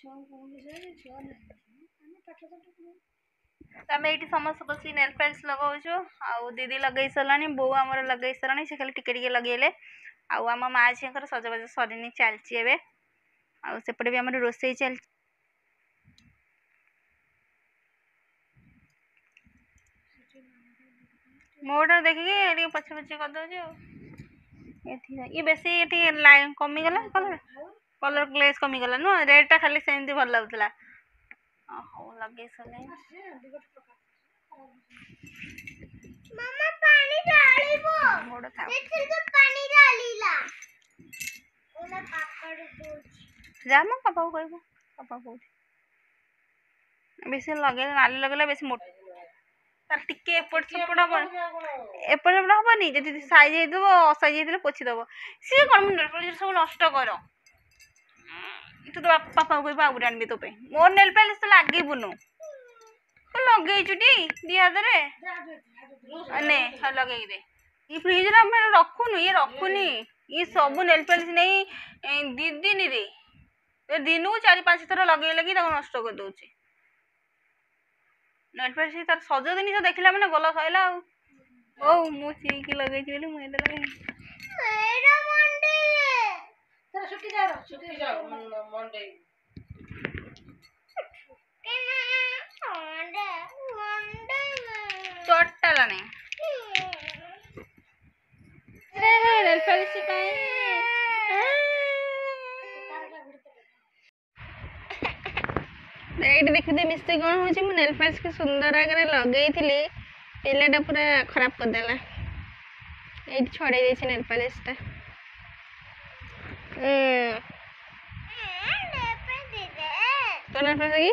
आम ये समस्त बस नेल पॉलिश लगाऊँ आउ दीदी लगे सारे बो आमर लगे सारे से खाली टिके लगेले आम माँ झी सजबाज सरनी चलती एवं आउपटे भी आम रोसे चल मोटा देखिए पछे पछे करदे ये बेसी कमीगला कलर कलर ग्लेज कमीगला नुह रेड टा खाली सेमती भल लगुला हो लगे मामा पानी डालिबो मोड़ था देखिर के पानी डालीला ओला पापड़ दो जा म पापा को कहबो पापा को बेसी लगे नाली लगला बेसी मोटा तार टिके एपट सेपट हबनी जदि साइज हेदबो असाइज हेदले पोछि दबो सी कोन नेल पॉलिश सब नष्ट कर तू तो पापा को कहबो आउर आनबे तो पे मोर नेल पॉलिश तो लागे बुनु को लगे छुटी दी हाथ रे ने लगे दे ये फ्रिज रे हम रखुनु ये रखुनी ये सब नेल पॉलिश नहीं दी दिन रे दिन को 4-5 थर लगे लगी नष्ट कर दउची नेल पॉलिश तार सज जिन देखला मैंने गला सैला ओ मु चीकी लगे मुझे लगे मेरा मंडे तेरा छुट्टी जा मंडे चोटला नहीं नेल पॉलिश देखते मिस्टेक कौन हो नेल पॉलिश के सुंदर आगे लगे पिलाटा पूरा खराब करदेला ये छड़े दे नेल पॉलिश टा तो नेल पॉलिश की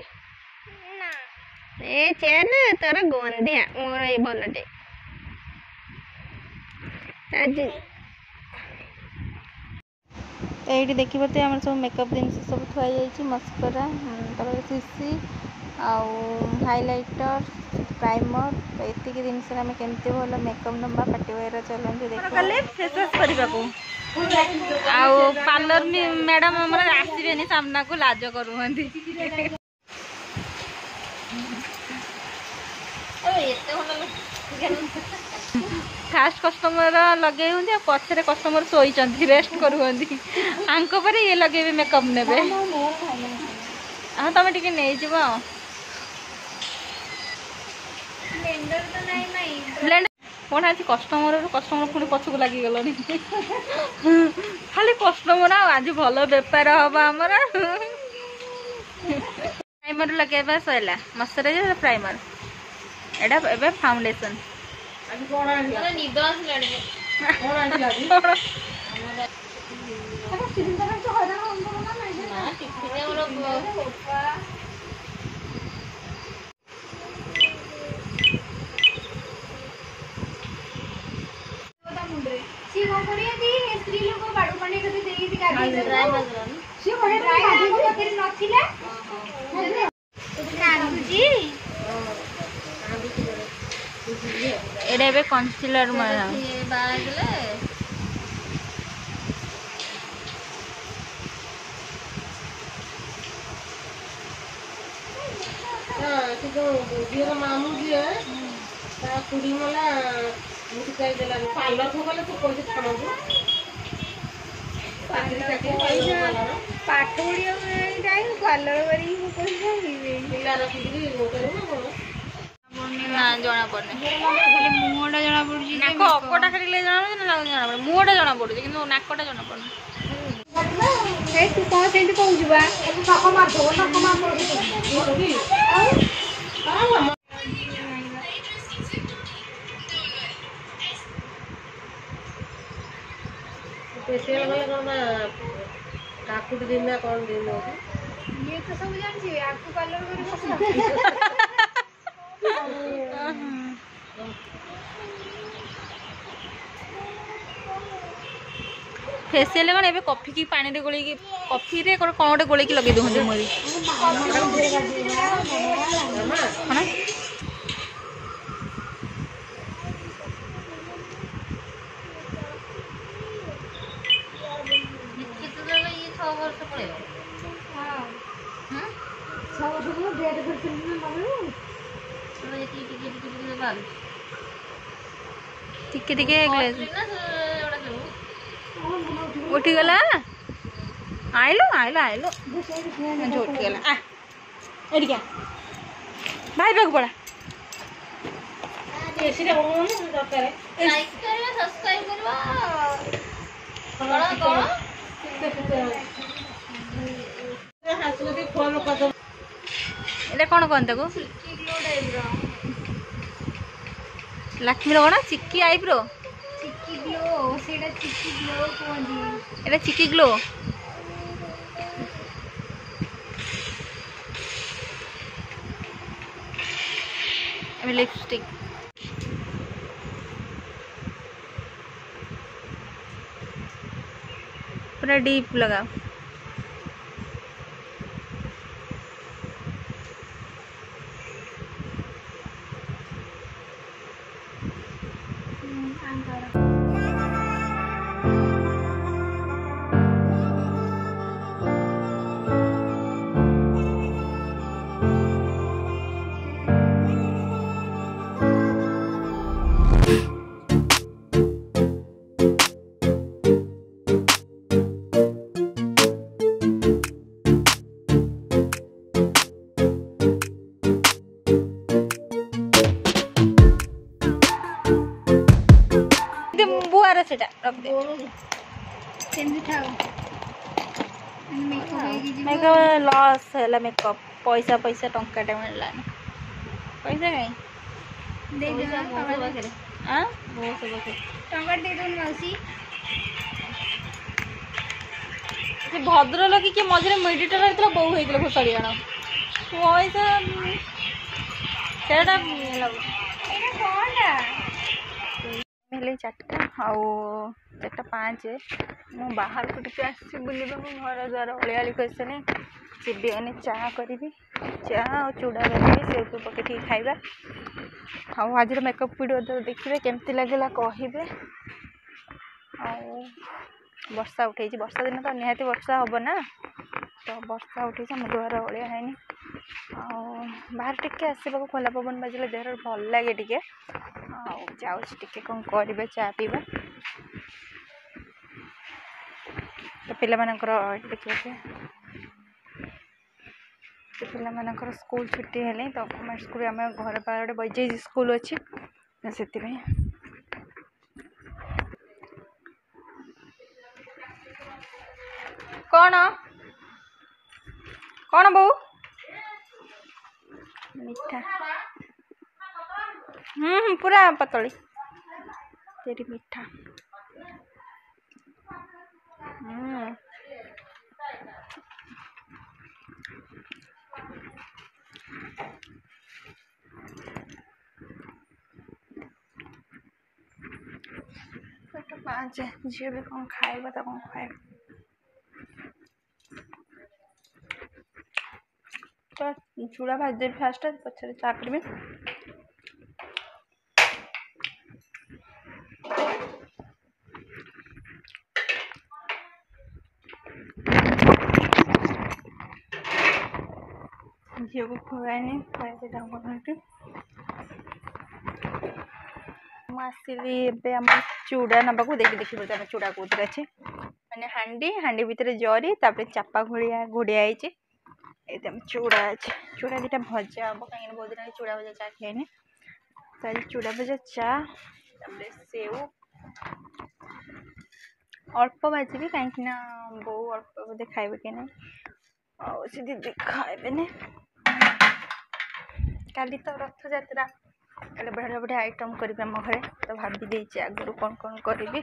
ए चेन तोर गंधिया मोर ये भलटे ये देखिए तो आम सब मेकअप जिन सब थी मस्करा सीसी हाइलाइटर प्राइमर तो ये जिनस आम केमती भल मेकअप नवा पार्टी वेयर चलते देखिए फेस वाश करने पार्लर मैडम आसबे सामना को लाज कर फास्ट कस्टमर लगे हूँ पछरे कस्टमर शोई रेस्ट कर ये लगे मेकअप ने हाँ तुम टे नहीं जीव कौन आज कस्टमर पुणी पछक लगिगल खाली कस्टमर आज भल बेपार हम आमर प्राइमर लगे सैला मॉइस्चराइजर प्राइमर एटा फाउंडेशन निद स्त्री लोक बाड़ू पानी एडे कंसीलर मामू जी है कुड़ी मला पार्लर को गले तो कोई खाना पाठ पढ़िया पार्लर ना जना पड़े मुहटा जना पड़ी नाक अकटा खाली जना जना पड़े मुहटा जना पड़े कि नाकटा जना पड़े तू कौन से फेशियल वाला कोना काकुट दिन ना कौन दिन हो ये तो सब जानछि आपको पार्लर करे फेसियल कौन ए कॉफी की पानी रे गोली कॉफी रे कौन गोटे गोली लगे दूँ मोरी टिके टिके ग्लेज उठीगला आइलो आइलो आइलो उठीगला एडिका भाई बैग पड़ा एसीटा होउनी दरकार लाइक करियो सब्सक्राइब करबा हासुके फॉलो कर दो एटा कौन कहते को किलो टाइप रो लक्ष्मी रो ना चिक्की आईब्रो चिक्की ग्लो सेटा चिक्की ग्लो कोंदी एटा चिक्की ग्लो लिपस्टिक पूरा डीप लगाओ बुआर सेटा रख दे सेंदी थाओ मेकअप लॉस है मेकअप पैसा पैसा टंकाटे मिललानी पैसा कहीं दे दे हाँ टंका दे दो मौसी भद्र लगी कि मझे मेडिटर होता बहु होता घोषाड़ी आण पैसा सेटा मिले 4टा आउ 4:05 मु बाहर को टिके आसी बुलवा घर द्वार अलियाली कर जीवी मैंने चाह करी चाह और चूड़ा करी से पकड़ खाଇବା आज मेकअप वीडियो देखिए केमती लगे कहे वर्षा उठे वर्षा दिन तो निहाती वर्षा हम ना तो वर्षा उठे मुझ घर अलिया है बाहर टिके आसवा खोला पवन बाजिले देह भल लगे टे टे कौन करे चा पीवा तो पिला देखिए पिलाମାନଙ୍କର स्कूल छुट्टी है तो गवर्नमेंट स्कूल आम घर पार गोटे बैजेज स्कूल अच्छी से कौन कौन बो मीठा पूरा पतली तेरी मीठा पेट 5 झील भी कौन खाएगा तो कौन खाए तो चूड़ा भाजी फास्ट पचर चा करी झील को खुआनी खुआई आसली आम चूड़ा नवा को देखी देखी बोलते चूड़ा कौन अच्छे मैंने हांडी भितर जरी तापर चापा घोड़िया घोड़िया एकदम चूड़ा अच्छे चूड़ा दीटा भजा हम कहीं बहुत दिन चूड़ा भजा चा खाएनी तो आज चूड़ा भजा चा सेव अल्प भाजी कहीं बो अल्प बोधे खाइबे कि ना दीदी खाइबे काली तो रथ यात्रा कल बढ़िया बढ़िया आइटम करी आम घरे तो भाभी देची आगु कौन कौन करी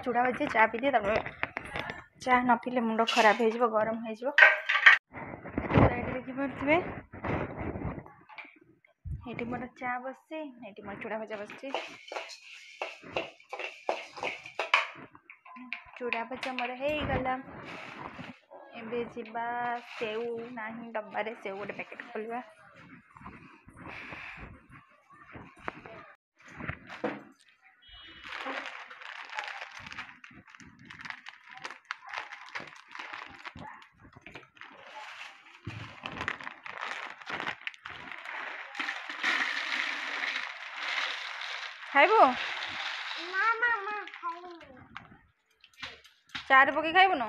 चूड़ा भाजी चा पी दिए चा न पीले मुंड खराब हो गरम हो देखिपे ये मोर चा बस ये मोर चूड़ा भजा बस चूड़ा भजा मोर हो गला एबे जीवा सेव ना डब्बारे सेव गोटे पैकेट खोलवा ଖାଇବୁ ନା ମାମା ଖାଇନି। ଚାରେ ପକେଇ ଖାଇବୁନୁ?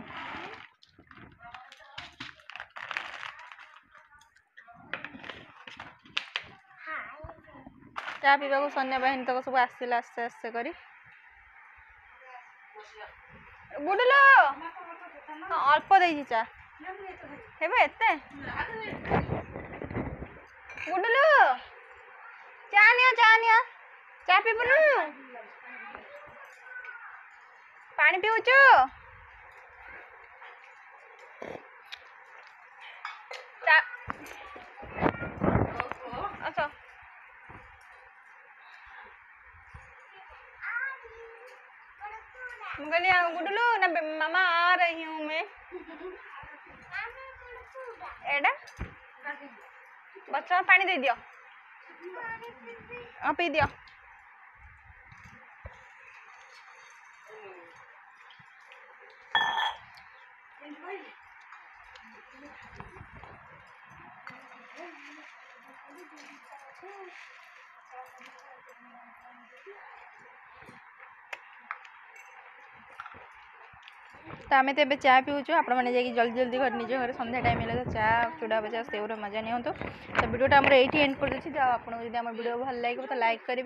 ଚା ପିଇବାକୁ ସନ୍ଧ୍ୟା ବାହିନୀ ତକ ସବୁ ଆସିଲା ଆସ୍ତେ ଆସ୍ତେ କରି। ଗୁଡୁଲୁ ଅଳ୍ପ ଦେଇଛି ଚା ହେବେ ଏତେ। ଗୁଡୁଲୁ ଚା ନିଅ ଚା ପିଇବୁନୁ? ପାଣି ପିଉଛୁ? अच्छा गुडलू ना मामा आ रही हूँ मैं। एडा बच्चा पानी दे दियो। हाँ पी दियो। तो आम तो चा पीऊँ आपण मैंने जल्दी जल्दी घर निज घर संध्या टाइम है चा चूड़ा भजा सेवर मजा नि तो वीडियोटा आम ये एंड कर दूसरी आपको जब वीडियो भल लगे तो लाइक करेंगे।